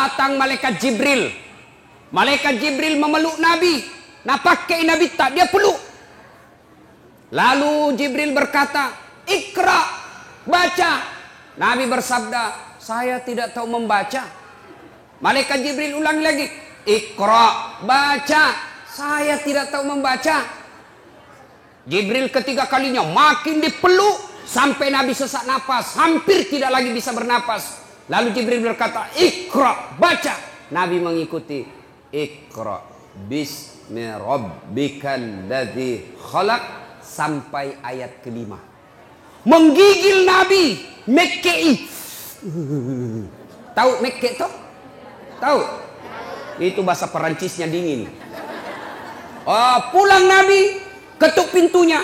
Datang malaikat Jibril. Malaikat Jibril memeluk Nabi. Nah pakai Nabi tak, dia peluk. Lalu Jibril berkata, Iqra, baca. Nabi bersabda, saya tidak tahu membaca. Malaikat Jibril ulang lagi, Iqra, baca. Saya tidak tahu membaca. Jibril ketiga kalinya makin dipeluk sampai Nabi sesak napas, hampir tidak lagi bisa bernapas. Lalu Jibril berkata, Iqra, baca. Nabi mengikuti, Iqra bismi rabbikal ladzi khalaq sampai ayat kelima. Menggigil Nabi, mekkei. Tahu mekke toh? Tahu? Itu bahasa Perancisnya dingin. Oh, pulang Nabi, ketuk pintunya.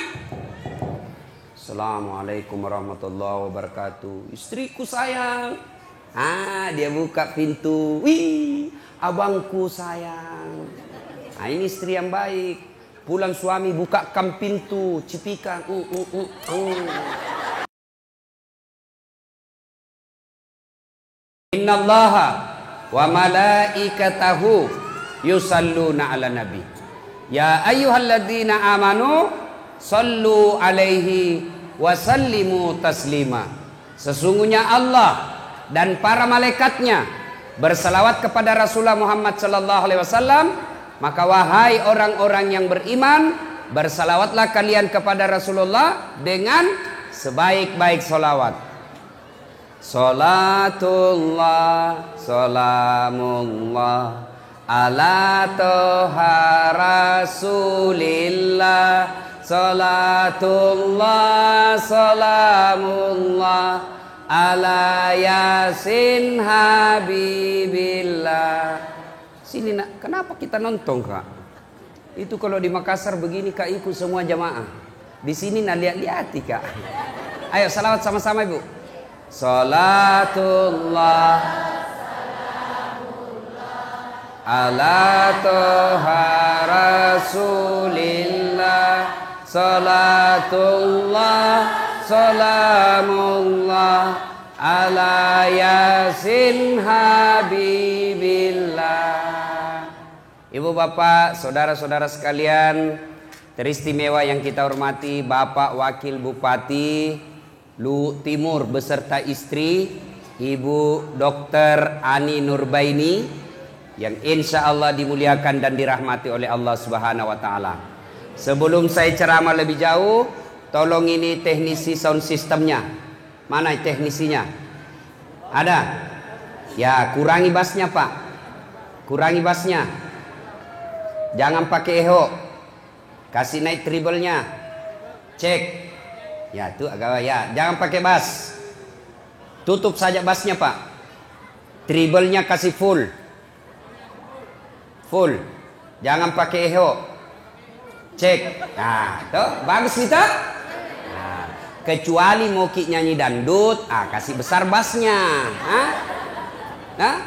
Assalamualaikum warahmatullahi wabarakatuh. Istriku sayang. Dia buka pintu. Wih, abangku sayang. Ini istri yang baik. Pulang suami bukakan pintu, cipikan. Innallaha wa malaikatahu yusalluna ala nabi. Ya ayyuhalladzina amanu sallu alaihi wa sallimu taslima. Sesungguhnya Allah dan para malaikatnya bersalawat kepada Rasulullah Muhammad sallallahu alaihi wasallam. Maka wahai orang-orang yang beriman, bersalawatlah kalian kepada Rasulullah dengan sebaik-baik salawat. Salatullah salamullah ala toha rasulillah. Salatullah salamullah ala yasin habibillah. Sini nak, kenapa kita nonton kak? Itu kalau di Makassar begini kak ikut semua jamaah. Di sini nak lihat-lihati kak. Ayo salawat sama-sama ibu. Salatullah ala toha rasulillah. Salatullah salamullah ala yasin habibillah. Ibu bapak, saudara-saudara sekalian teristimewa yang kita hormati, Bapak Wakil Bupati Lu Timur beserta istri Ibu Dr. Ani Nurbaini yang insya Allah dimuliakan dan dirahmati oleh Allah Subhanahu wa Ta'ala. Sebelum saya ceramah lebih jauh, tolong ini teknisi sound systemnya. Mana teknisinya? Ada? Ya, kurangi bassnya Pak. Kurangi bassnya. Jangan pakai echo. Kasih naik treble-nya. Cek. Ya, itu agak ya. Jangan pakai bass. Tutup saja bassnya Pak. Treble-nya kasih full. Full. Jangan pakai echo. Cek. Nah, tuh bagus kita. Nah, kecuali mau ki nyanyi dangdut, kasih besar bassnya. Nah,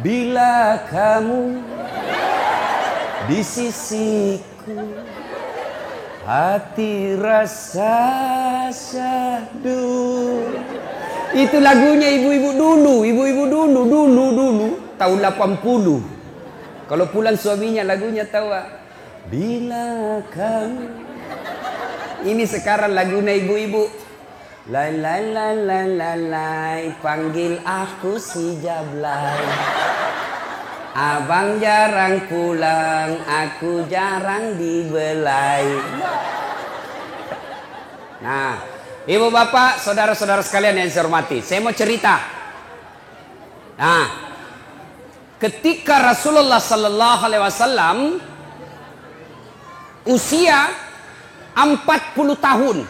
bila kamu di sisiku, hati rasa syahdu. Itu lagunya ibu-ibu dulu, dulu tahun 80. Kalau pulang suaminya lagunya tahu. Bila kamu. Ini sekarang lagunya ibu-ibu. Lai lai lai lai lai lai, panggil aku si Jablay. Abang jarang pulang, aku jarang dibelai. Nah, ibu bapak, saudara-saudara sekalian yang saya hormati, saya mau cerita. Nah, ketika Rasulullah Sallallahu Alaihi Wasallam usia 40 tahun,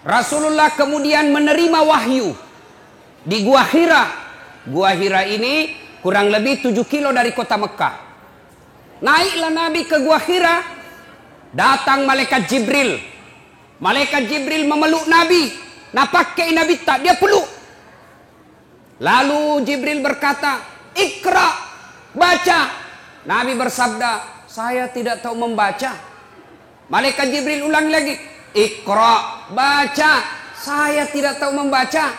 Rasulullah kemudian menerima wahyu di Gua Hira. Gua Hira ini kurang lebih 7 kilo dari kota Mekah. Naiklah Nabi ke Gua Hira. Datang malaikat Jibril. Malaikat Jibril memeluk Nabi. Nah pakai Nabi tak, dia peluk. Lalu Jibril berkata, Iqra, baca. Nabi bersabda, saya tidak tahu membaca. Malaikat Jibril ulang lagi, Iqra, baca. Saya tidak tahu membaca.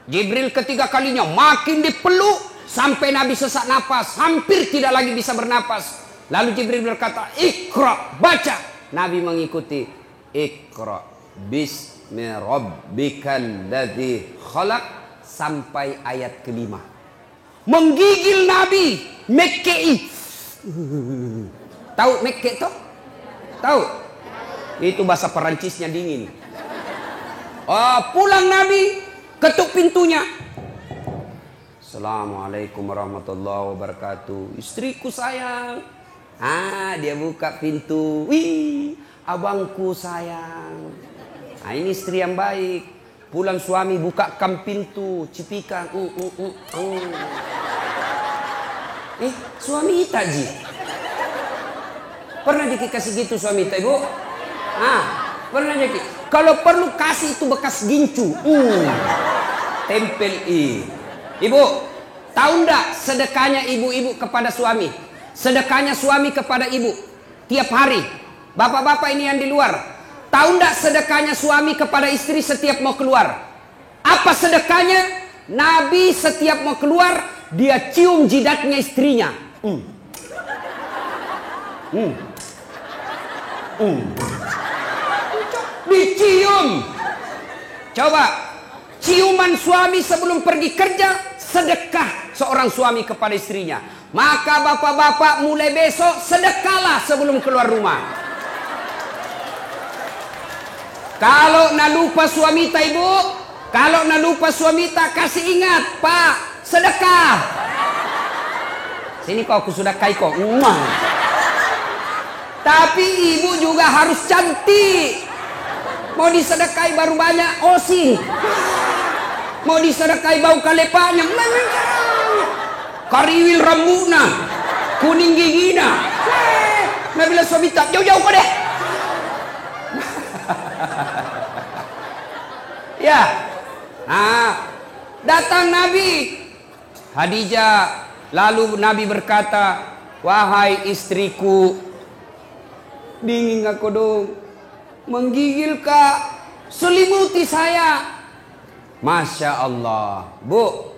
Jibril ketiga kalinya makin dipeluk sampai Nabi sesak napas, hampir tidak lagi bisa bernapas. Lalu Jibril berkata, "Iqra, baca." Nabi mengikuti, "Iqra bismi rabbikal ladzi khalaq," sampai ayat kelima. Menggigil Nabi, mekkei. Tahu mekke toh? Tahu? Itu bahasa Perancisnya dingin. Oh, pulang Nabi, ketuk pintunya. "Assalamualaikum warahmatullahi wabarakatuh. Istriku sayang." Dia buka pintu. "Wih, abangku sayang." Ini istri yang baik. Pulang suami bukakan pintu, cipikan. Suami Ita ji. Pernah dikasih gitu suami Ita, Ibu? Pernah jadi. Kalau perlu kasih itu bekas gincu. Tempel Ibu, tahu enggak sedekahnya ibu-ibu kepada suami? Sedekahnya suami kepada ibu tiap hari. Bapak-bapak ini yang di luar, tahu enggak sedekahnya suami kepada istri setiap mau keluar? Apa sedekahnya? Nabi setiap mau keluar, dia cium jidatnya istrinya. Dicium. Coba, ciuman suami sebelum pergi kerja, sedekah seorang suami kepada istrinya. Maka bapak-bapak mulai besok sedekahlah sebelum keluar rumah. Kalau nak lupa suami tak, Ibu, kalau nak lupa suami tak, kasih ingat, Pak, sedekah. Sini kok aku sudah kai kok. Tapi ibu juga harus cantik. Mau disedekahi baru banyak osing. Mau disedekahi bau kalepanya. Kariwil rambutna, kuning gigina. Nah bila suami tak, jauh-jauh kau deh. Ya. Datang Nabi Khadijah. Lalu Nabi berkata, "Wahai istriku, dingin aku dong, menggigil kak, selimuti saya." Masya Allah. Bu,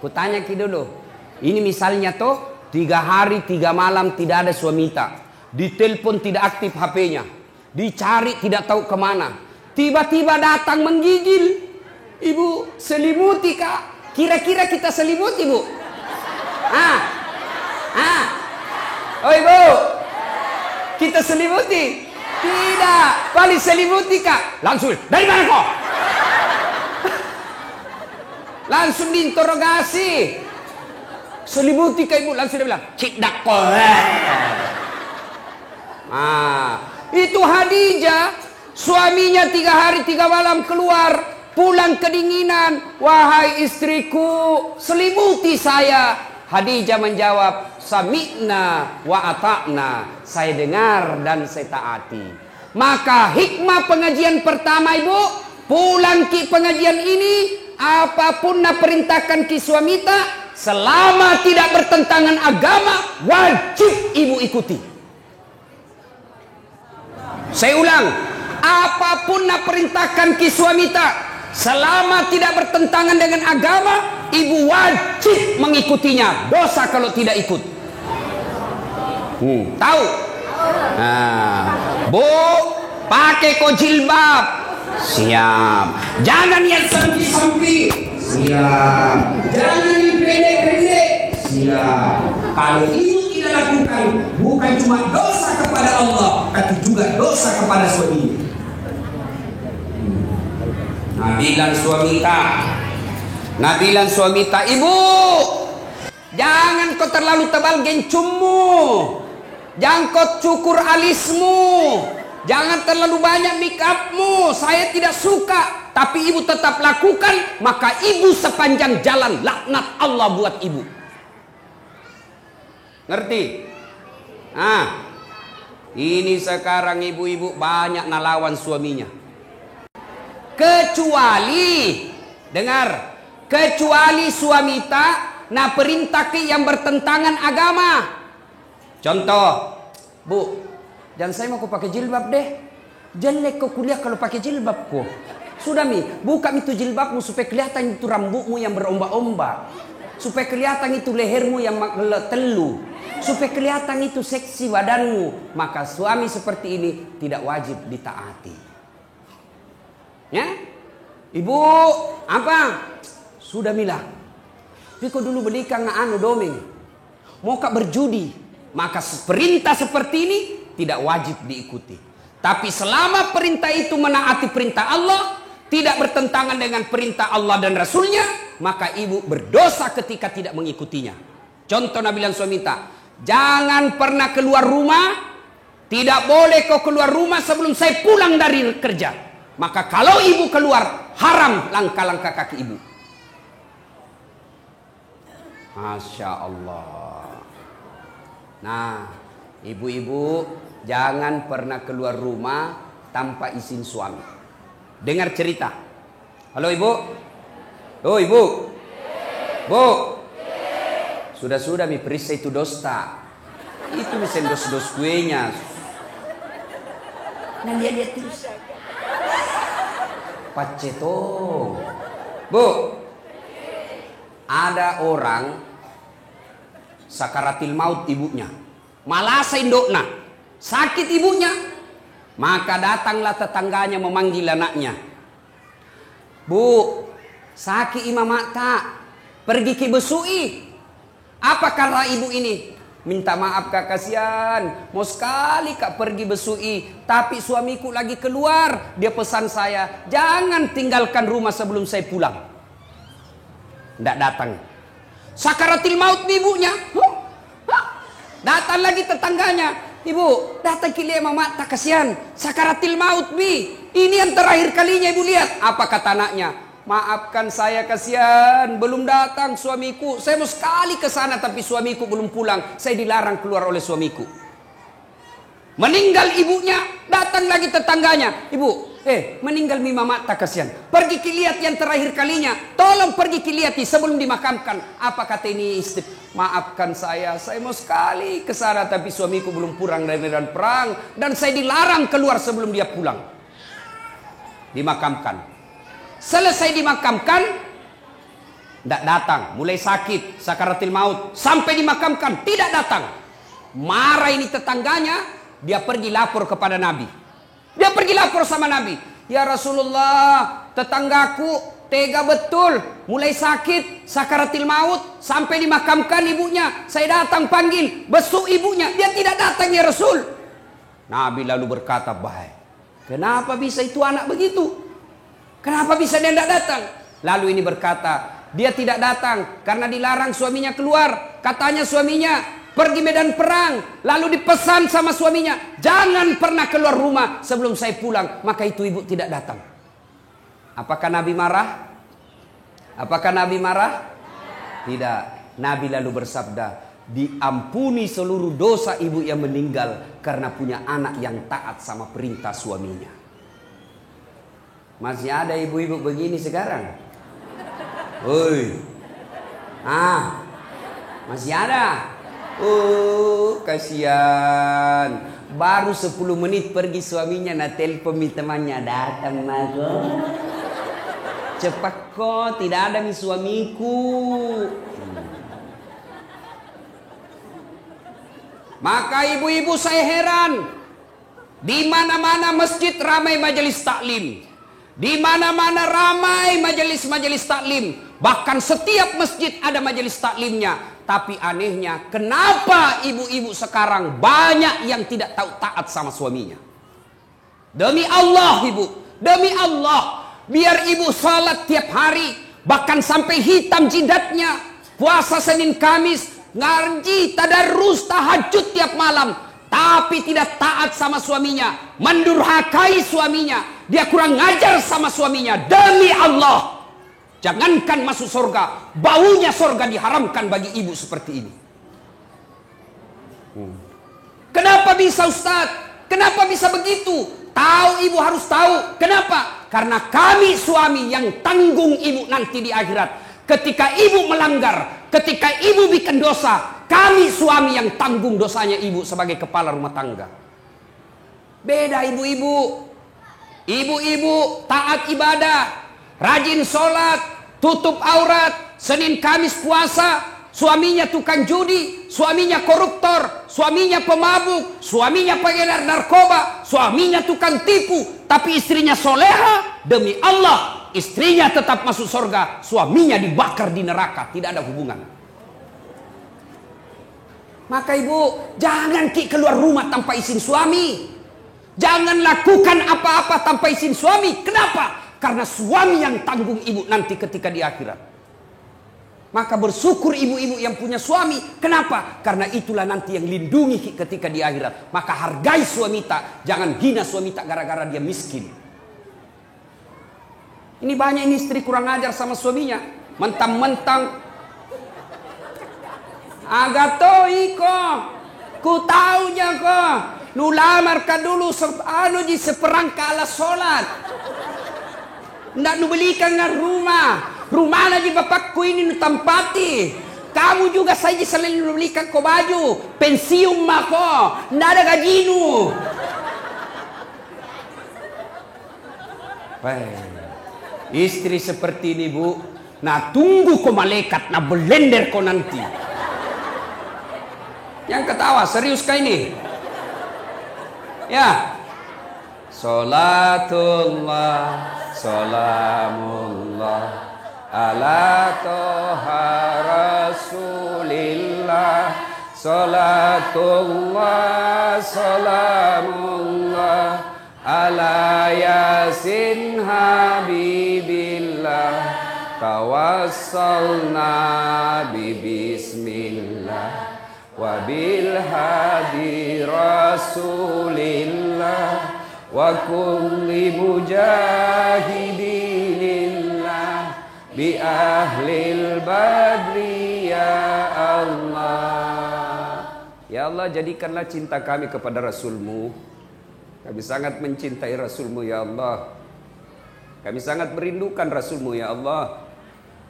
ku tanya ki dulu. Ini misalnya toh 3 hari 3 malam tidak ada suami tak, ditelepon tidak aktif HP-nya, dicari tidak tahu kemana, tiba-tiba datang menggigil. Ibu, selimuti kak. Kira-kira kita selimuti, Bu? Oh Ibu, kita selimuti? Tidak. Paling selimuti kak, langsung, "Dari mana kau?" Langsung diinterogasi. Selimuti kak Ibu, langsung dia bilang, "Cik dakol." Itu Khadijah, suaminya 3 hari 3 malam keluar, pulang kedinginan. "Wahai istriku, selimuti saya." Khadijah menjawab, "Sami'na wa ata'na." Saya dengar dan saya taati. Maka hikmah pengajian pertama, Ibu, pulang ki pengajian ini, apapun nak perintahkan ki suamita, selama tidak bertentangan agama, wajib Ibu ikuti. Saya ulang, apapun nak perintahkan ki suamita, selama tidak bertentangan dengan agama, Ibu wajib mengikutinya. Dosa kalau tidak ikut. Tahu? Bu, pakai kok jilbab. Siap. Jangan yang sampi-sampi. Siap. Jangan yang pendek-pendek. Siap. Kalau Ibu tidak lakukan, bukan cuma dosa kepada Allah, tapi juga dosa kepada suami. Nabilan suami tak, "Ibu, jangan kau terlalu tebal gencummu, jangan kau cukur alismu, jangan terlalu banyak make upmu, saya tidak suka." Tapi ibu tetap lakukan, maka ibu sepanjang jalan laknat Allah buat ibu. Ngerti? Ini sekarang ibu-ibu banyak nalawan suaminya. Kecuali, dengar, kecuali suami tak nak perintah ke yang bertentangan agama. Contoh, "Bu, jangan saya mau pakai jilbab deh. Jelek kau kuliah kalau pakai jilbab kok." Sudah Mi, buka itu jilbabmu supaya kelihatan itu rambutmu yang berombak-ombak. Supaya kelihatan itu lehermu yang telu. Supaya kelihatan itu seksi badanmu. Maka suami seperti ini tidak wajib ditaati. Ya? Ibu, apa? Sudah Mila. Piko dulu belikan anu domeng. Mau kak berjudi. Maka perintah seperti ini tidak wajib diikuti. Tapi selama perintah itu menaati perintah Allah, tidak bertentangan dengan perintah Allah dan Rasulnya, maka ibu berdosa ketika tidak mengikutinya. Contoh Nabi bilang suami kita, jangan pernah keluar rumah, tidak boleh kau keluar rumah sebelum saya pulang dari kerja. Maka kalau ibu keluar, haram langkah-langkah kaki ibu. Masya Allah. Nah, ibu-ibu jangan pernah keluar rumah tanpa izin suami. Dengar cerita. Halo ibu. Oh ibu. Bu. Sudah mi perisa itu dosta. Itu bisa dos kuenya. Nah lihat terus. Pacetong. Bu. Ada orang sakaratil maut ibunya. Malasa indokna. Sakit ibunya. Maka datanglah tetangganya memanggil anaknya. Bu, sakit imam tak. Pergi ke besui. Apa karena ibu ini? Minta maaf kak, kasihan. Mau sekali kak pergi besui. Tapi suamiku lagi keluar. Dia pesan saya, jangan tinggalkan rumah sebelum saya pulang. Tidak datang. Sakaratil maut ibunya. Datang lagi tetangganya. Ibu, datang ke dia mama tak kasihan. Sakaratil maut bi. Ini yang terakhir kalinya ibu lihat. Apa kata anaknya? Maafkan saya kasihan. Belum datang suamiku. Saya mau sekali ke sana tapi suamiku belum pulang. Saya dilarang keluar oleh suamiku. Meninggal ibunya. Datang lagi tetangganya. Ibu, meninggal mi mama tak kasihan. Pergi ke lihat yang terakhir kalinya. Tolong pergi ke lihat sebelum dimakamkan. Apa kata ini istri? Maafkan saya mau sekali ke sana tapi suamiku belum pulang dari medan perang dan saya dilarang keluar sebelum dia pulang. Dimakamkan. Selesai dimakamkan, tidak datang, mulai sakit, sakaratil maut, sampai dimakamkan tidak datang. Marah ini tetangganya, dia pergi lapor kepada Nabi. Dia pergi lapor sama Nabi. Ya Rasulullah, tetanggaku tega betul, mulai sakit, sakaratil maut, sampai dimakamkan ibunya. Saya datang panggil, besuk ibunya, dia tidak datang ya Rasul. Nabi lalu berkata, baik. Kenapa bisa itu anak begitu? Kenapa bisa dia tidak datang? Lalu ini berkata, dia tidak datang karena dilarang suaminya keluar. Katanya suaminya pergi medan perang, lalu dipesan sama suaminya, jangan pernah keluar rumah sebelum saya pulang. Maka itu ibu tidak datang. Apakah Nabi marah? Apakah Nabi marah? Tidak. Nabi lalu bersabda, diampuni seluruh dosa ibu yang meninggal karena punya anak yang taat sama perintah suaminya. Masih ada ibu-ibu begini sekarang? Woi. Masih ada? Kasihan. Baru 10 menit pergi suaminya na telepon temannya datang mago. Cepat kok, tidak ada mi suamiku. Maka ibu-ibu saya heran. Di mana-mana masjid ramai majelis taklim. Di mana-mana ramai majelis-majelis taklim. Bahkan setiap masjid ada majelis taklimnya. Tapi anehnya, kenapa ibu-ibu sekarang banyak yang tidak tahu taat sama suaminya? Demi Allah ibu, demi Allah. Biar ibu salat tiap hari, bahkan sampai hitam jidatnya, puasa Senin Kamis, ngaji, tadarus, tahajud tiap malam, tapi tidak taat sama suaminya, mendurhakai suaminya, dia kurang ngajar sama suaminya. Demi Allah, jangankan masuk surga, baunya surga diharamkan bagi ibu seperti ini. Kenapa bisa Ustaz? Kenapa bisa begitu? Tahu ibu harus tahu. Kenapa? Karena kami suami yang tanggung ibu nanti di akhirat. Ketika ibu melanggar, ketika ibu bikin dosa, kami suami yang tanggung dosanya ibu sebagai kepala rumah tangga. Beda ibu-ibu. Ibu-ibu taat ibadah, rajin sholat, tutup aurat, Senin Kamis puasa, suaminya tukang judi, suaminya koruptor, suaminya pemabuk, suaminya pengedar narkoba, suaminya tukang tipu, tapi istrinya soleha, demi Allah, istrinya tetap masuk surga, suaminya dibakar di neraka, tidak ada hubungan. Maka ibu, jangan keluar rumah tanpa izin suami. Jangan lakukan apa-apa tanpa izin suami. Kenapa? Karena suami yang tanggung ibu nanti ketika di akhirat. Maka bersyukur ibu-ibu yang punya suami. Kenapa? Karena itulah nanti yang lindungi ketika di akhirat. Maka hargai suami tak. Jangan hina suami tak gara-gara dia miskin. Ini banyak ini istri kurang ajar sama suaminya. Mentang-mentang agato iko, ku taunya kok. Nulamar ka dulu seperangka ala sholat. Ndak nu belikan nga rumah. Rumah lagi bapakku ini nu tempati. Kamu juga saja selalu belikan ko baju. Pensiun mako. Ndak ada gaji nu. Istri seperti ini bu. Nah tunggu ko malaikat. Nah belender ko nanti. Yang ketawa serius kah ini? Ya, Salatullah, salamullah, ala toha rasulillah. Salatullah, salamullah, ala yasin habibillah. Tawassalna bismillah. Wabil hadi rasulillah wa kulli mujahidinillah bi ahlil badri ya Allah. Ya Allah, jadikanlah cinta kami kepada Rasul-Mu. Kami sangat mencintai Rasul-Mu ya Allah. Kami sangat merindukan Rasul-Mu ya Allah.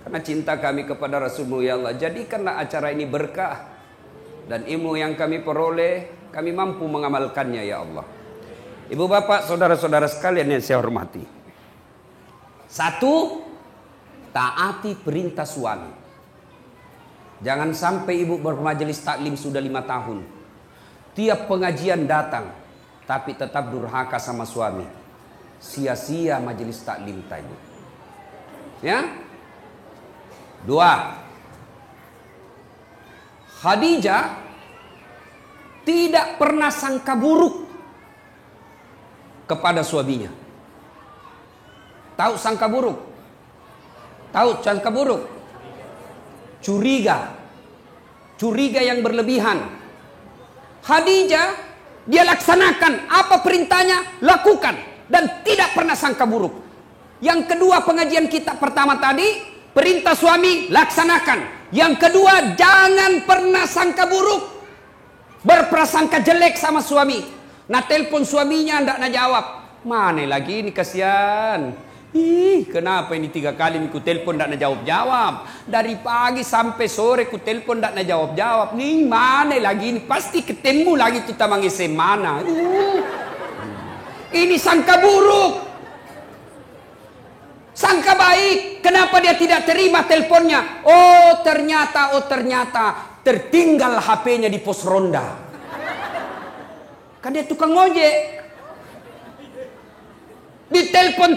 Karena cinta kami kepada Rasul-Mu ya Allah, jadikanlah acara ini berkah. Dan ilmu yang kami peroleh, kami mampu mengamalkannya ya Allah. Ibu bapak, saudara-saudara sekalian yang saya hormati. Satu, taati perintah suami. Jangan sampai ibu bermajelis taklim sudah 5 tahun. Tiap pengajian datang, tapi tetap durhaka sama suami. Sia-sia majelis taklim tadi. Ya. 2. Khadijah tidak pernah sangka buruk kepada suaminya. Tahu sangka buruk? Tahu sangka buruk? Curiga. Curiga yang berlebihan. Khadijah dia laksanakan apa perintahnya, lakukan dan tidak pernah sangka buruk. Yang kedua, pengajian kita pertama tadi, perintah suami laksanakan. Yang kedua, jangan pernah sangka buruk, berprasangka jelek sama suami. Nah telepon suaminya ndak na jawab. Mana lagi ini kasihan. Ih, kenapa ini 3 kali ku telepon ndak na jawab-jawab. Dari pagi sampai sore ku telepon ndak na jawab-jawab. Nih mana lagi ini, pasti ketemu lagi tuh tamang mana. Ini sangka buruk. Sangka baik, kenapa dia tidak terima teleponnya? Oh ternyata tertinggal HP-nya di pos ronda. Kan dia tukang ngojek. Di telepon,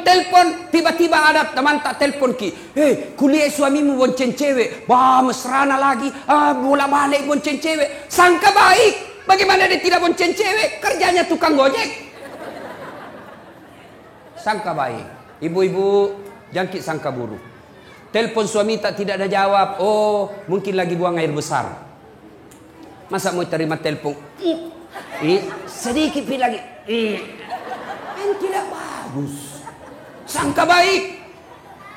tiba-tiba ada teman tak telepon ki. Kuliah suamimu bonceng cewek. Wah mesrana lagi. Bola balik bonceng cewek. Sangka baik. Bagaimana dia tidak bonceng cewek? Kerjanya tukang ngojek. Sangka baik. Ibu-ibu, jangkit sangka buruk. Telepon suami tidak ada jawab. Oh, mungkin lagi buang air besar. Masa mau terima telepon? Sedikit lagi. Kan tidak bagus. Sangka baik.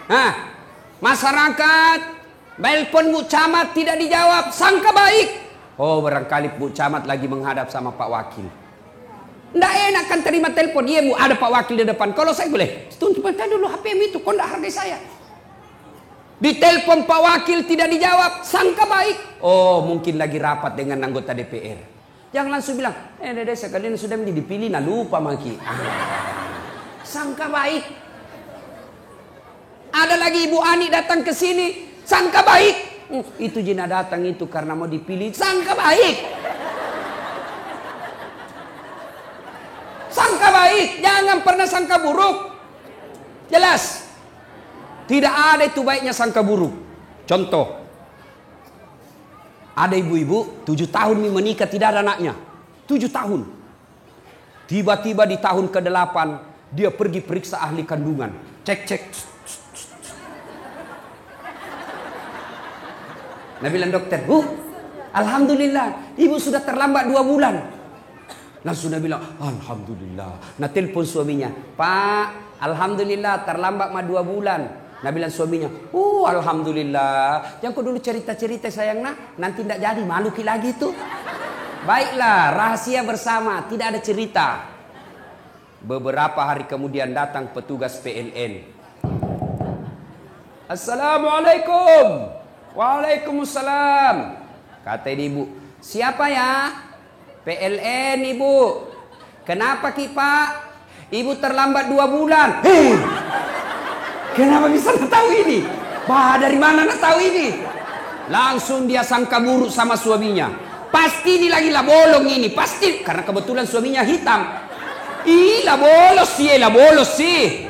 Nah, masyarakat telepon Bu Camat tidak dijawab. Sangka baik. Oh, barangkali Bu Camat lagi menghadap sama Pak Wakil. Nggak enak kan terima telepon. Iya Bu, ada Pak Wakil di depan. Kalau saya boleh, tuntut dulu HP-mu itu. Kau nggak hargai saya. Di telepon Pak Wakil tidak dijawab. Sangka baik. Oh, mungkin lagi rapat dengan anggota DPR. Jangan langsung bilang, dede sekalian sudah dipilih, nah lupa maki. sangka baik. Ada lagi Ibu Ani datang ke sini, sangka baik. Itu Jina datang itu karena mau dipilih, sangka baik. Sangka baik, jangan pernah sangka buruk. Jelas. Tidak ada itu baiknya sangka buruk. Contoh, ada ibu-ibu 7 tahun nih menikah tidak ada anaknya. 7 tahun. Tiba-tiba di tahun ke-8 dia pergi periksa ahli kandungan. Cek. Nah bilang dokter, alhamdulillah ibu sudah terlambat 2 bulan. Langsung dia bilang, alhamdulillah. Nah telepon suaminya, Pak, alhamdulillah terlambat 2 bulan. Nah bilang suaminya, alhamdulillah. Jangan kau dulu cerita-cerita sayang nak, nanti tidak jadi, malu lagi tuh. Baiklah, rahasia bersama, tidak ada cerita. Beberapa hari kemudian datang petugas PLN. Assalamualaikum. Waalaikumsalam. Kata ibu, siapa ya? PLN ibu. Kenapa Ki Pak? Ibu terlambat 2 bulan. Kenapa bisa tahu ini? Dari mana nak tahu ini? Langsung dia sangka buruk sama suaminya. Pasti ini lagi lah bolong ini, pasti karena kebetulan suaminya hitam. Lah bolos sih.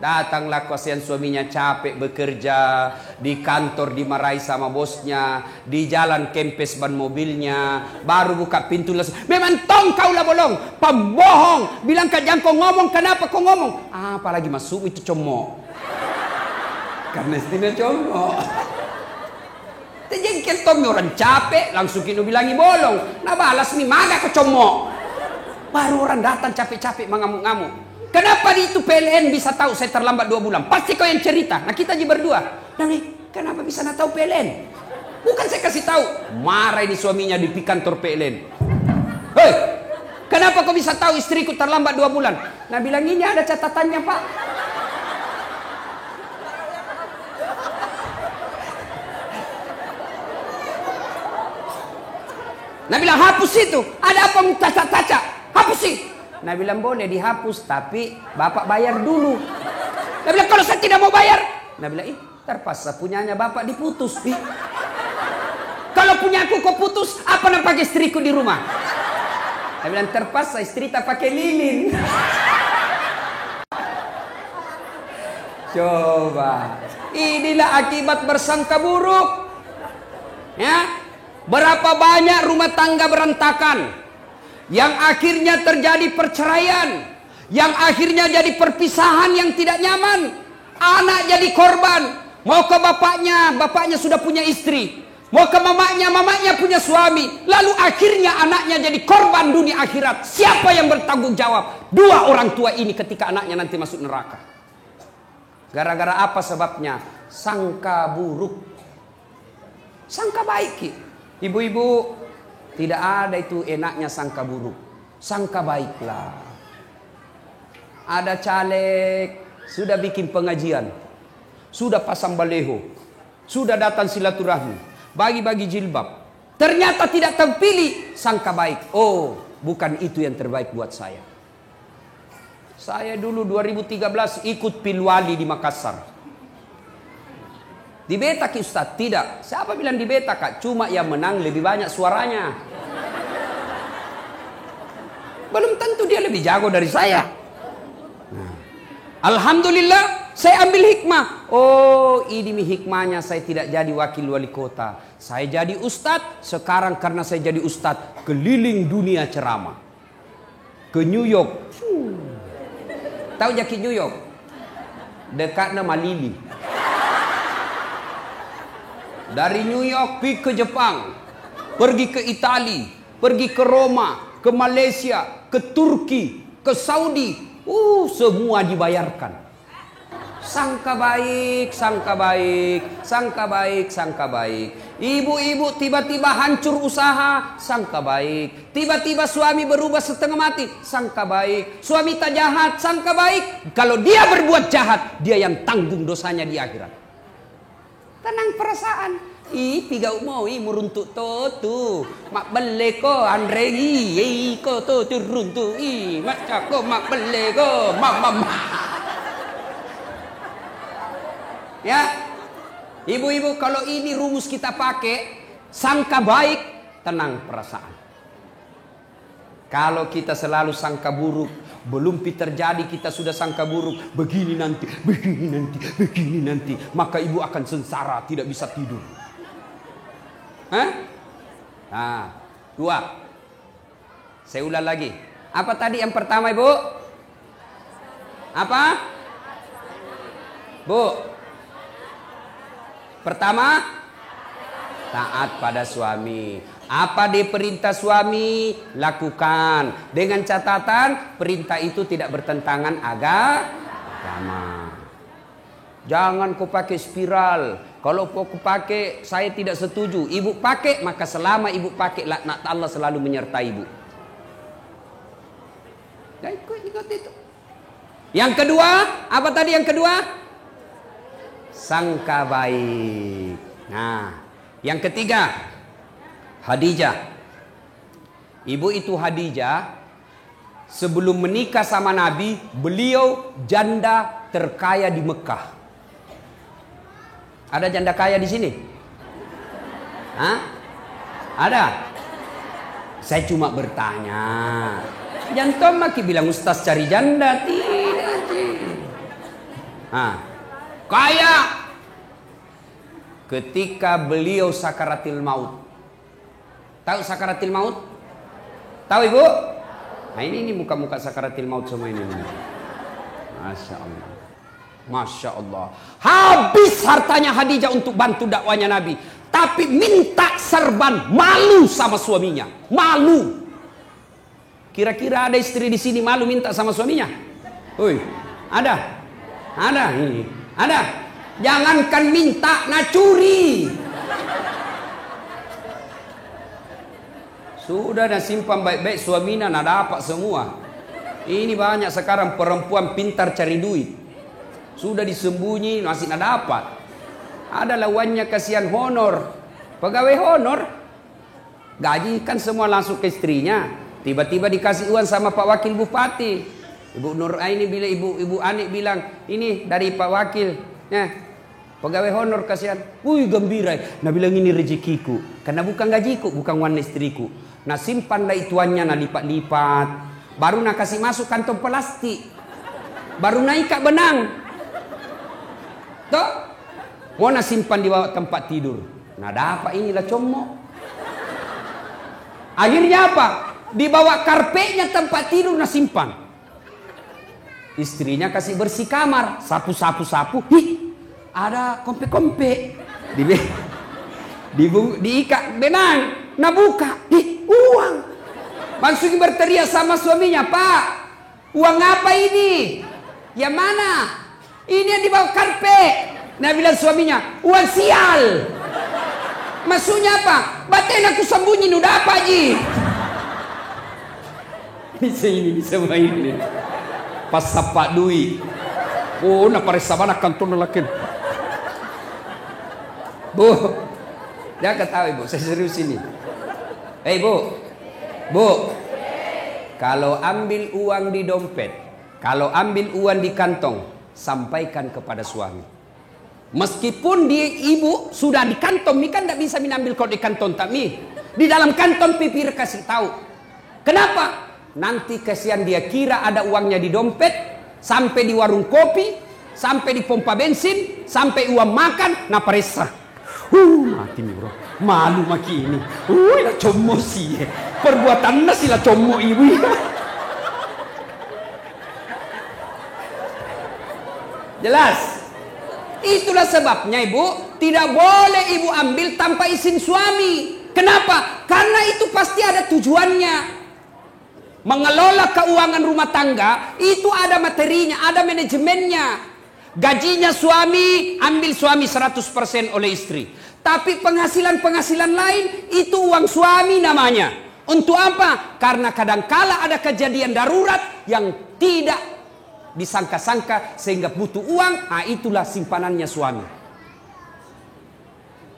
Datanglah kasihan suaminya capek bekerja, di kantor dimarahi sama bosnya, di jalan kempes ban mobilnya, baru buka pintu langsung, memang tong kau lah bolong, pembohong, bilang jangan kau ngomong, kenapa kau ngomong? Apalagi masuk itu comok, karena istilah comok. Terjengkel tong orang capek, langsung kini bilangi bolong, nah balas nih mana kau comok? Baru orang datang capek-capek mengamuk-ngamuk. Kenapa di itu PLN bisa tahu saya terlambat 2 bulan? Pasti kau yang cerita. Nah kita aja berdua. Kenapa bisa nak tahu PLN? Bukan saya kasih tahu. Marah ini suaminya di kantor PLN. Hei, kenapa kau bisa tahu istriku terlambat 2 bulan? Nah bilang ini ada catatannya Pak. Nah bilang hapus itu. Ada apa taca-taca? Hapus sih. Nah bilang boleh dihapus tapi bapak bayar dulu. Nah bilang kalau saya tidak mau bayar. Nah bilang terpaksa punyanya bapak diputus. Kalau punya aku kok putus, apa nak pakai istriku di rumah? Nah bilang terpaksa istri tak pakai lilin. Coba, inilah akibat bersangka buruk. Ya, berapa banyak rumah tangga berantakan. Yang akhirnya terjadi perceraian, yang akhirnya jadi perpisahan yang tidak nyaman. Anak jadi korban, mau ke bapaknya sudah punya istri, mau ke mamanya punya suami, lalu akhirnya anaknya jadi korban dunia akhirat. Siapa yang bertanggung jawab? 2 orang tua ini ketika anaknya nanti masuk neraka. Gara-gara apa sebabnya? Sangka buruk, sangka baik. Ibu-ibu, tidak ada itu enaknya sangka buruk. Sangka baiklah. Ada caleg, sudah bikin pengajian, sudah pasang baleho, sudah datang silaturahmi, bagi-bagi jilbab. Ternyata tidak terpilih, sangka baik. Bukan itu yang terbaik buat saya. Saya dulu 2013 ikut pilwali di Makassar. Di beta Ki Ustaz? Tidak. Siapa bilang di beta Kak? Cuma yang menang lebih banyak suaranya. Belum tentu dia lebih jago dari saya. Alhamdulillah saya ambil hikmah. Ini hikmahnya saya tidak jadi wakil wali kota. Saya jadi ustadz. Sekarang karena saya jadi ustadz, keliling dunia ceramah. Ke New York. Tahu jaki New York? Dekatnya Malili. Dari New York pergi ke Jepang, pergi ke Italia, pergi ke Roma, ke Malaysia, ke Turki, ke Saudi. Semua dibayarkan. Sangka baik, sangka baik, sangka baik, sangka baik. Ibu-ibu tiba-tiba hancur usaha, sangka baik. Tiba-tiba suami berubah setengah mati, sangka baik. Suami tak jahat, sangka baik. Kalau dia berbuat jahat, dia yang tanggung dosanya di akhirat. Tenang perasaan. Piga mau meruntuk tu. Mak bele ko Andre ko tu runtuk mak ko mak bele ko mama. Ya. Ibu-ibu, kalau ini rumus kita pakai, sangka baik, tenang perasaan. Kalau kita selalu sangka buruk, belum terjadi kita sudah sangka buruk, begini nanti, maka ibu akan sengsara, tidak bisa tidur. Nah, 2. Saya ulang lagi. Apa tadi yang pertama, Ibu? Apa? Bu? Pertama, taat pada suami. Apa diperintah suami, lakukan. Dengan catatan, perintah itu tidak bertentangan agama. Jangan kau pakai spiral. Kalau kau pakai, saya tidak setuju. Ibu pakai, maka selama ibu pakai, laknat Allah selalu menyertai ibu. Dan ikut itu. Yang kedua, apa tadi yang kedua? Sangka baik. Nah, yang ketiga, Khadijah. Ibu itu Khadijah, sebelum menikah sama Nabi, beliau janda terkaya di Mekah. Ada janda kaya di sini? Hah? Ada? Saya cuma bertanya. Jangan maki bilang ustaz cari janda. Tidak. Kaya. Ketika beliau sakaratil maut. Tahu sakaratil maut? Tahu ibu? Nah ini muka-muka sakaratil maut semua ini. Masya Allah. Masya Allah. Habis hartanya Khadijah untuk bantu dakwanya Nabi. Tapi minta serban. Malu sama suaminya. Malu. Kira-kira ada istri di sini malu minta sama suaminya? Woi, ada? Ada? Ada? Jangankan minta, nah curi. Sudah simpan baik-baik suaminya, nah dapat semua. Ini banyak sekarang perempuan pintar cari duit. Sudah disembunyi, masih nak dapat. Ada lawannya kasihan honor. Pegawai honor. Gaji kan semua langsung ke istrinya. Tiba-tiba dikasih uang sama Pak Wakil Bupati. Ibu Nur Aini bilang, Ibu Anik bilang, ini dari Pak Wakil. Ya, pegawai honor kasihan. Wih gembira. Nah bilang ini rezekiku. Karena bukan gajiku, bukan uang istriku. Nah simpanlah ituannya, nah lipat-lipat. Baru nak kasih masuk kantong plastik. Baru naik kak benang. Toh, mau nak simpan di bawah tempat tidur. Nah dapat inilah comok. Akhirnya apa? Dibawa karpetnya tempat tidur nak simpan. Istrinya kasih bersih kamar, sapu. Ih, ada kompe-kompe. Diikat benang, nah buka. Ih, uang. Langsung berteriak sama suaminya, Pak, uang apa ini? Yang mana? Ini yang dibawa karpet. Nah bilang suaminya, uang sial. Maksudnya apa? Batin aku sembunyi, udah apa Ji? Bisa main ini. Pas sapak duit. Oh, nak paris sabana kantor lakin. Bu, jangan ketawa ibu, saya serius ini. Bu, kalau ambil uang di dompet, kalau ambil uang di kantong, sampaikan kepada suami. Meskipun ibu sudah di kantong, mi kan tidak bisa mengambil kau di kantong tak mi. Di dalam kantong pipir kasih tahu. Kenapa? Nanti kasihan dia kira ada uangnya di dompet, sampai di warung kopi, sampai di pompa bensin, sampai uang makan, nah peresa. Mati mi bro, malu maki ini. Lah como sih, perbuatannya sih lah como ibu. Jelas? Itulah sebabnya ibu, tidak boleh ibu ambil tanpa izin suami. Kenapa? Karena itu pasti ada tujuannya. Mengelola keuangan rumah tangga itu ada materinya, ada manajemennya. Gajinya suami, ambil suami 100% oleh istri. Tapi penghasilan-penghasilan lain itu uang suami namanya. Untuk apa? Karena kadangkala ada kejadian darurat yang tidak disangka-sangka sehingga butuh uang. Nah itulah simpanannya suami.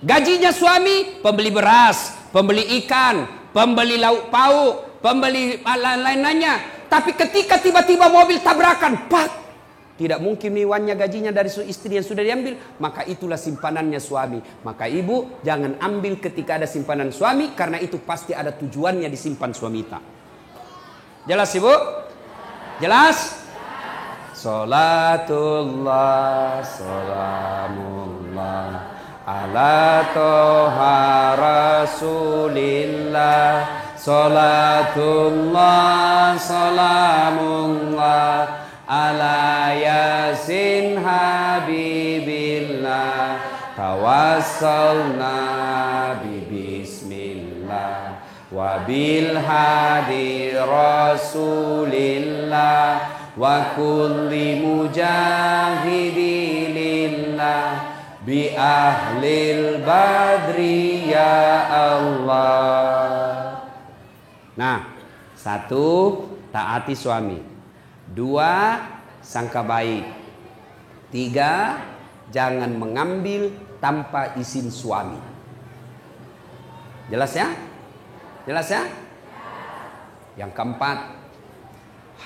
Gajinya suami pembeli beras, pembeli ikan, pembeli lauk pauk, pembeli lain-lainnya. Tapi ketika tiba-tiba mobil tabrakan, pak, tidak mungkin iwannya gajinya dari istri yang sudah diambil. Maka itulah simpanannya suami. Maka ibu jangan ambil ketika ada simpanan suami, karena itu pasti ada tujuannya disimpan suami kita. Jelas ibu? Jelas? Salatullah, salamullah ala toha rasulillah. Salatullah, salamullah ala yasin habibillah. Tawassalna bismillah wa bil hadi rasulillah wa kulli mujahidi lillah bi ahlil badri ya Allah. Nah, satu, taati suami. Dua, sangka baik. Tiga, jangan mengambil tanpa izin suami. Jelas ya? Jelas ya? Yang keempat,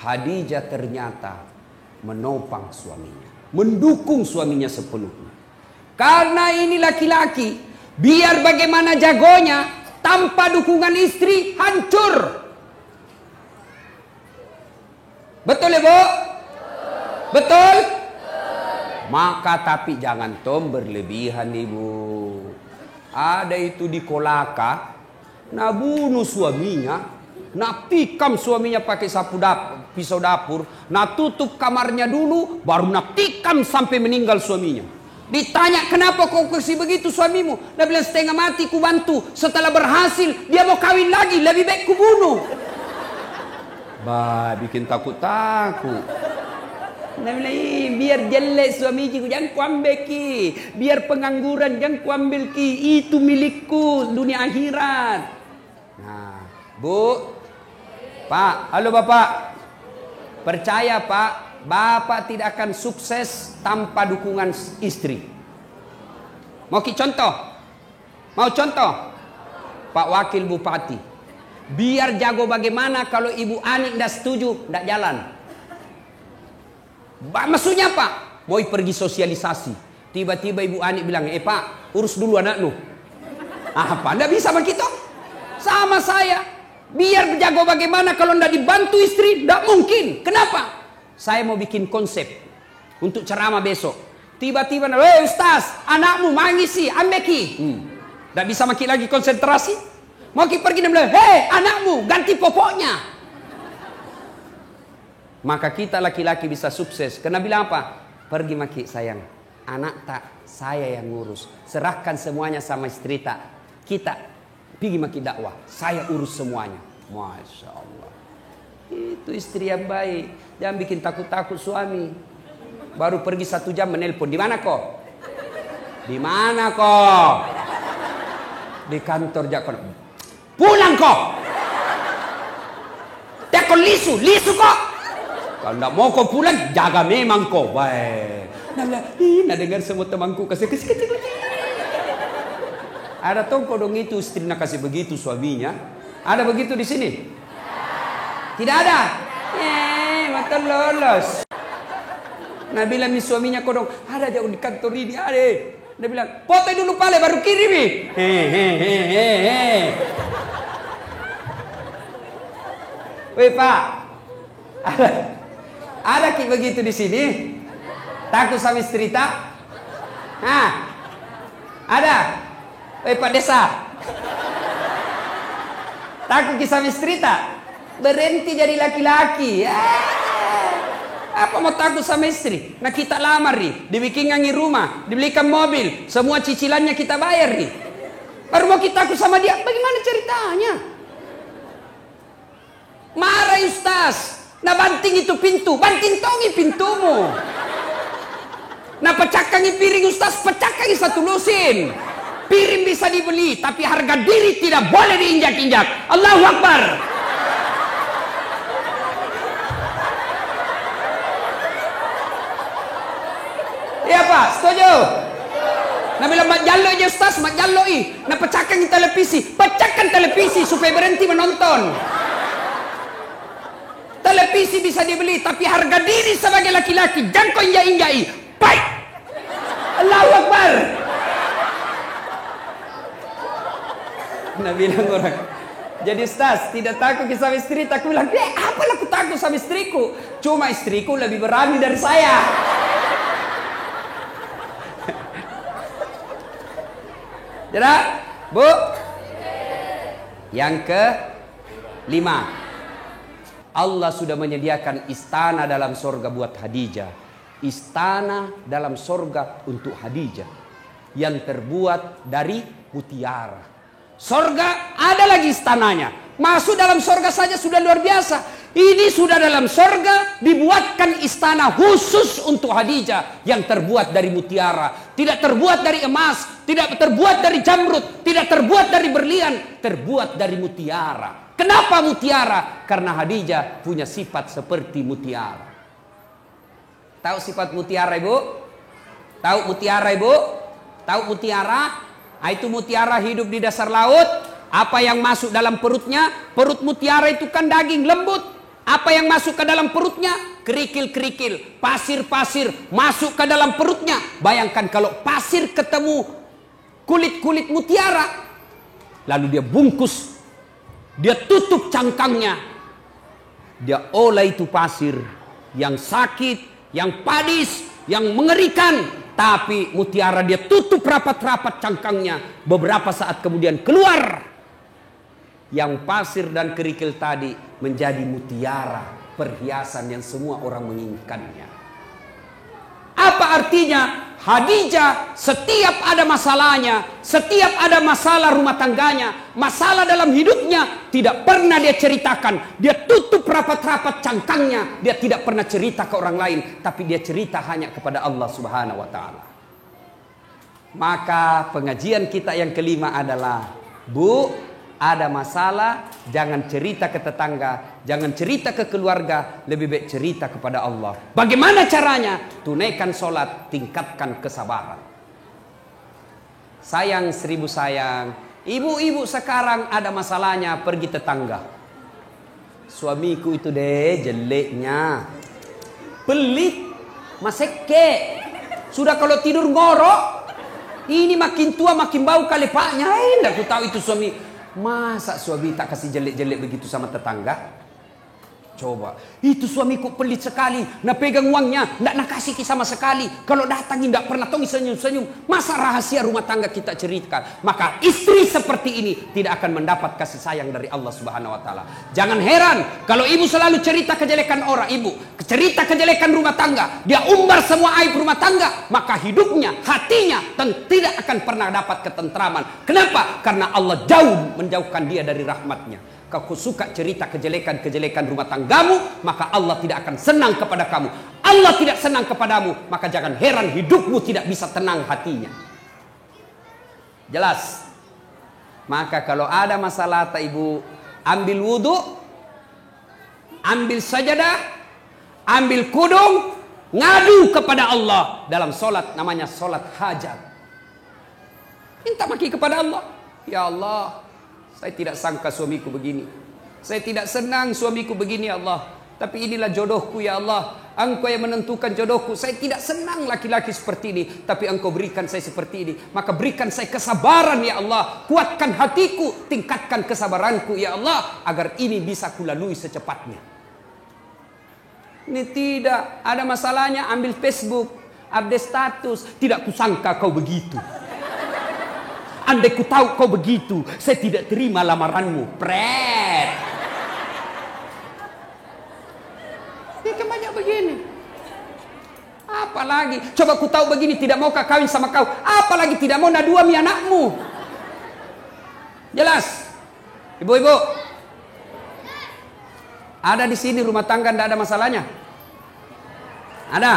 Khadijah ternyata menopang suaminya, mendukung suaminya sepenuhnya. Karena ini laki-laki, biar bagaimana jagonya, tanpa dukungan istri hancur. Betul ya bu? Betul? Maka tapi jangan tom berlebihan ibu. Ada itu di Kolaka, nak bunuh suaminya, nak tikam suaminya pakai pisau dapur, nak tutup kamarnya dulu, baru nak tikam sampai meninggal suaminya. Ditanya, kenapa kau kasih begitu suamimu? Dia bilang, setengah mati ku bantu, setelah berhasil dia mau kawin lagi, lebih baik ku bunuh. Bah, bikin takut-takut. Dia bilang, biar jelek suamiku, jangan ku ambil ki. Biar pengangguran, jangan ku ambil ki. Itu milikku, dunia akhirat. Nah, bu, pak, halo bapak. Percaya pak, bapak tidak akan sukses tanpa dukungan istri. Mau ki contoh? Mau contoh? Pak Wakil Bupati. Biar jago bagaimana kalau Ibu Ani tidak setuju, tidak jalan. Maksudnya apa? Mau pergi sosialisasi. Tiba-tiba Ibu Ani bilang, pak, urus dulu anakmu. Apa? Tidak bisa begitu? Sama saya. Biar jago bagaimana kalau tidak dibantu istri, tidak mungkin. Kenapa? Saya mau bikin konsep untuk ceramah besok. Tiba-tiba, Ustaz, anakmu mangisi, ambeki. Tidak bisa makin lagi konsentrasi. Mau pergi dan bilang, anakmu ganti popoknya. Maka kita laki-laki bisa sukses. Karena bilang apa? Pergi maki sayang, anak tak saya yang ngurus. Serahkan semuanya sama istri tak. Kita pergi maki dakwah, saya urus semuanya. Masya Allah. Itu istri yang baik. Jangan bikin takut-takut suami. Baru pergi 1 jam menelpon. Di mana kok? Di mana kok? Di kantor jakon. Pulang kok. Jakon lisu kok. Kalau tidak mau kau pulang, jaga memang kau. Baik. Nah dengar semua temanku kasih. Ada tongko dong itu istri nak kasih begitu suaminya. Ada begitu di sini? Tidak ada. Mata lolos. Nah bilang mi suaminya kodong, ada jauh di kantor ini ada. Dia bilang, foto dulu pale baru kirimi. Weh pak, ada ki begitu di sini? Takut sama istri tak? Ada. Weh pak desa, takut kisah istri tak? Berhenti jadi laki-laki. Apa mau takut sama istri? Nah kita lamar nih, dibikinkan rumah, dibelikan mobil, semua cicilannya kita bayar nih. Baru mau kita takut sama dia, bagaimana ceritanya? Marah Ustaz. Nah banting itu pintu, banting tongi pintumu. Nah pecahkangi piring Ustaz, pecahkangi 1 lusin. Piring bisa dibeli, tapi harga diri tidak boleh diinjak-injak. Allahu Akbar. Iya Pak, setuju? Nah bilang mak jallo aja Ustaz, mak jallo Nah pecahkan televisi, pecahkan televisi supaya berhenti menonton. Televisi bisa dibeli, tapi harga diri sebagai laki-laki jangan kau injak-injai. Baik. Allahu Akbar. Nah bilang orang, jadi Ustaz tidak takut sama istri? Aku bilang, apalah aku takut sama istriku? Cuma istriku lebih berani dari saya. Jadi, Bu, yang kelima, Allah sudah menyediakan istana dalam sorga buat Khadijah. Istana dalam sorga untuk Khadijah yang terbuat dari mutiara. Sorga ada lagi istananya. Masuk dalam sorga saja sudah luar biasa. Ini sudah dalam sorga dibuatkan istana khusus untuk Khadijah yang terbuat dari mutiara. Tidak terbuat dari emas, tidak terbuat dari jamrud, tidak terbuat dari berlian, terbuat dari mutiara. Kenapa mutiara? Karena Khadijah punya sifat seperti mutiara. Tahu sifat mutiara, Ibu? Tahu mutiara, Ibu? Tahu mutiara? Nah, itu mutiara hidup di dasar laut. Apa yang masuk dalam perutnya? Perut mutiara itu kan daging lembut. Apa yang masuk ke dalam perutnya? Kerikil-kerikil, pasir-pasir masuk ke dalam perutnya. Bayangkan kalau pasir ketemu kulit-kulit mutiara, lalu dia bungkus, dia tutup cangkangnya, dia olah itu pasir yang sakit, yang padis, yang mengerikan. Tapi mutiara dia tutup rapat-rapat cangkangnya. Beberapa saat kemudian keluar. Yang pasir dan kerikil tadi menjadi mutiara, perhiasan yang semua orang menginginkannya. Apa artinya? Khadijah setiap ada masalahnya, setiap ada masalah rumah tangganya, masalah dalam hidupnya, tidak pernah dia ceritakan. Dia tutup rapat-rapat cangkangnya. Dia tidak pernah cerita ke orang lain, tapi dia cerita hanya kepada Allah Subhanahu wa taala. Maka pengajian kita yang kelima adalah, Bu, ada masalah, jangan cerita ke tetangga, jangan cerita ke keluarga, lebih baik cerita kepada Allah. Bagaimana caranya? Tunaikan sholat, tingkatkan kesabaran. Sayang seribu sayang, ibu-ibu sekarang ada masalahnya pergi tetangga. Suamiku itu deh jeleknya, pelit, maseke, sudah kalau tidur ngorok, ini makin tua makin bau kali paknya. Enggak aku tahu itu suami. Masa suami tak kasih jelek-jelek begitu sama tetangga? Coba, itu suamiku pelit sekali, nak pegang uangnya, nak kasih sama sekali. Kalau datang tidak pernah tong senyum-senyum. Masa rahasia rumah tangga kita ceritakan? Maka istri seperti ini tidak akan mendapat kasih sayang dari Allah Subhanahu wa taala. Jangan heran kalau ibu selalu cerita kejelekan orang, ibu cerita kejelekan rumah tangga, dia umbar semua aib rumah tangga, maka hidupnya, hatinya tidak akan pernah dapat ketentraman. Kenapa? Karena Allah jauh menjauhkan dia dari rahmatnya. Kau suka cerita kejelekan-kejelekan rumah tanggamu, maka Allah tidak akan senang kepada kamu. Allah tidak senang kepadamu, maka jangan heran hidupmu tidak bisa tenang hatinya. Jelas? Maka kalau ada masalah tak ibu, ambil wudhu, ambil sajadah, ambil kudung, ngadu kepada Allah. Dalam solat namanya solat hajat. Minta maki kepada Allah. Ya Allah, saya tidak sangka suamiku begini. Saya tidak senang suamiku begini ya Allah. Tapi inilah jodohku ya Allah. Engkau yang menentukan jodohku. Saya tidak senang laki-laki seperti ini. Tapi Engkau berikan saya seperti ini. Maka berikan saya kesabaran ya Allah. Kuatkan hatiku. Tingkatkan kesabaranku ya Allah. Agar ini bisa kulalui secepatnya. Ini tidak. Ada masalahnya ambil Facebook. Update status. Tidak kusangka kau begitu. Andai ku tahu kau begitu, saya tidak terima lamaranmu. Pret. Ini kan banyak begini. Apalagi, coba ku tahu begini, tidak mau kawin sama kau. Apalagi tidak mau naduami anakmu. Jelas? Ibu-ibu, ada di sini rumah tangga tidak ada masalahnya? Ada?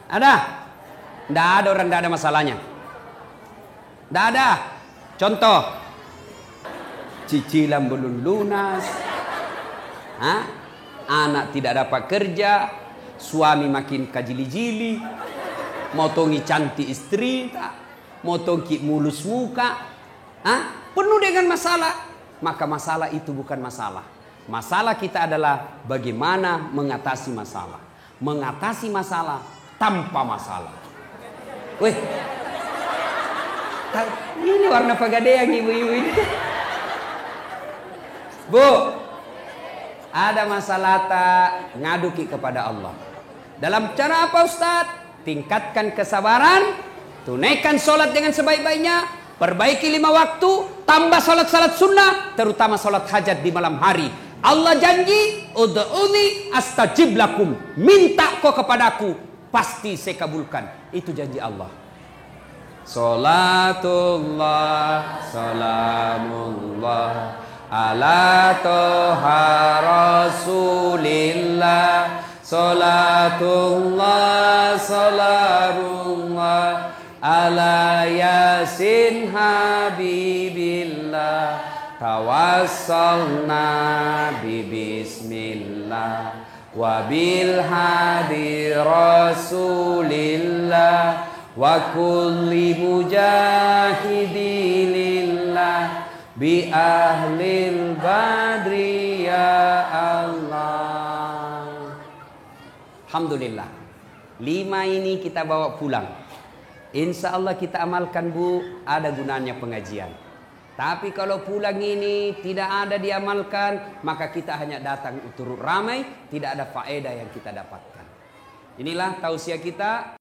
Ada? Tidak ada orang tidak ada masalahnya. Tidak ada. Contoh, cicilan belum lunas, anak tidak dapat kerja, suami makin kajili-jili, Motongi cantik istri tak, motongi mulus muka, penuh dengan masalah. Maka masalah itu bukan masalah. Masalah kita adalah bagaimana mengatasi masalah. Mengatasi masalah tanpa masalah. Wih, ini warna pegadaian ibu-ibu ini. Bu, ada masalah tak, ngaduki kepada Allah. Dalam cara apa Ustaz? Tingkatkan kesabaran, tunaikan sholat dengan sebaik-baiknya, perbaiki 5 waktu, tambah sholat-sholat sunnah, terutama sholat hajat di malam hari. Allah janji, ud'uni astajib lakum. Minta kau kepadaku, pasti saya kabulkan. Itu janji Allah. Salatullah, salamullah ala toha rasulillah. Salatullah, salamullah ala yasin habibillah. Tawassalna bi bismillah wa bil hadi rasulillah wa kulli mujahidilillah bi ahlil badri ya Allah. Alhamdulillah, 5 ini kita bawa pulang. Insya Allah kita amalkan Bu, ada gunanya pengajian. Tapi kalau pulang ini tidak ada diamalkan, maka kita hanya datang turut ramai, tidak ada faedah yang kita dapatkan. Inilah tausiah kita.